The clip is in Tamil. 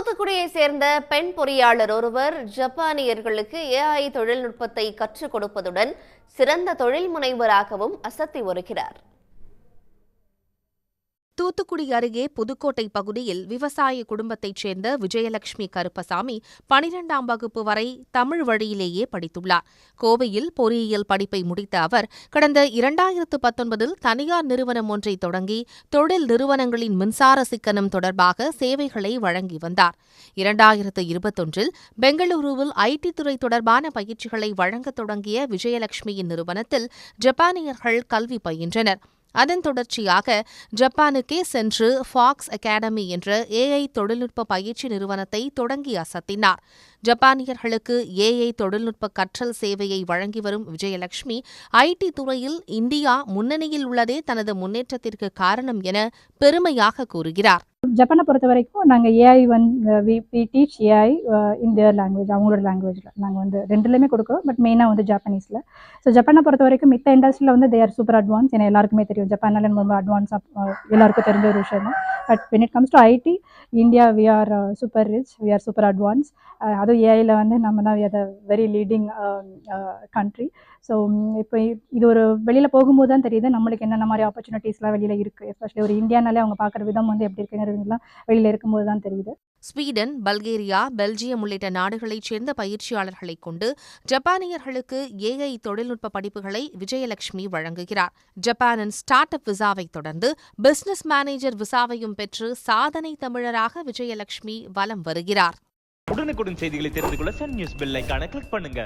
தூத்துக்குடியை சேர்ந்த பெண் பொறியாளர் ஒருவர் ஜப்பானியர்களுக்கு AI தொழில்நுட்பத்தை கற்றுக் கொடுப்பதுடன் சிறந்த தொழில் முனைவராகவும் அசத்தி வருகிறார். தூத்துக்குடி அருகே புதுக்கோட்டை பகுதியில் விவசாய குடும்பத்தைச் சேர்ந்த விஜயலட்சுமி கருப்பசாமி 12ஆம் வகுப்பு வரை தமிழ் வழியிலேயே படித்துள்ளார். கோவையில் பொறியியல் படிப்பை முடித்த அவர் கடந்த 2019இல் தனியார் நிறுவனம் ஒன்றை தொடங்கி தொழில் நிறுவனங்களின் மின்சார சிக்கனம் தொடர்பாக சேவைகளை வழங்கி வந்தார். 2021இல் பெங்களூருவில் IT துறை தொடர்பான பயிற்சிகளை வழங்கத் தொடங்கிய விஜயலட்சுமியின் நிறுவனத்தில் ஜப்பானியர்கள் கல்வி பயின்றனர். அதன் தொடர்ச்சியாக ஜப்பானுக்கே சென்று ஃபாக்ஸ் அகாடமி என்ற AI தொழில்நுட்ப பயிற்சி நிறுவனத்தை தொடங்கி அசத்தினார். ஜப்பானியர்களுக்கு AI தொழில்நுட்ப கற்றல் சேவையை வழங்கி வரும் விஜயலட்சுமி IT துறையில் இந்தியா முன்னணியில் உள்ளதே தனது முன்னேற்றத்திற்கு காரணம் என பெருமையாக கூறுகிறார். ஜப்பானை பொறுத்த வரைக்கும் நாங்கள் AI we teach AI in their language, அவங்களோட லாங்குவேஜில் நாங்கள் ரெண்டுலேயுமே கொடுக்குறோம். பட் மெயினாக ஜப்பானீஸில். ஸோ ஜப்பானை பொறுத்த வரைக்கும் மித்த இண்டஸ்ட்ரியில் தே ஆர் சூப்பர் அட்வான்ஸ். ஏன்னா எல்லாருக்குமே தெரியும் ஜப்பானில் ரொம்ப அட்வான்ஸாக எல்லாருக்கும் தெரிஞ்ச ஒரு விஷயம் தான். But when it comes to IT, India we are super rich, we are super advance. அதுவும் ஏஐயில் நம்ம தான் we are the very leading country. So இப்போ இது ஒரு வெளியில் போகும்போது தான் தெரியுது நம்மளுக்கு என்னென்ன மாதிரி ஆப்பர்ச்சுனிட்டிஸ்லாம் வெளியில் இருக்குது. எஸ்பெஷலி ஒரு இந்தியானாலே அவங்க பார்க்குற விதம் எப்படி இருக்குங்கிறதுலாம் வெளியில் இருக்கும்போது தான் தெரியுது. ஸ்வீடன், பல்கேரியா, பெல்ஜியம் உள்ளிட்ட நாடுகளைச் சேர்ந்த பயிற்சியாளர்களைக் கொண்டு ஜப்பானியர்களுக்கு AI தொழில்நுட்ப படிப்புகளை விஜயலட்சுமி வழங்குகிறார். ஜப்பானின் ஸ்டார்ட் அப் விசாவை தொடர்ந்து பிசினஸ் மேனேஜர் விசாவையும் பெற்று சாதனை தமிழராக விஜயலட்சுமி வலம் வருகிறார். உடனுக்குடன் செய்திகளை தெரிந்து கொள்ள சன் நியூஸ் பெல் ஐகானை கிளிக் பண்ணுங்க.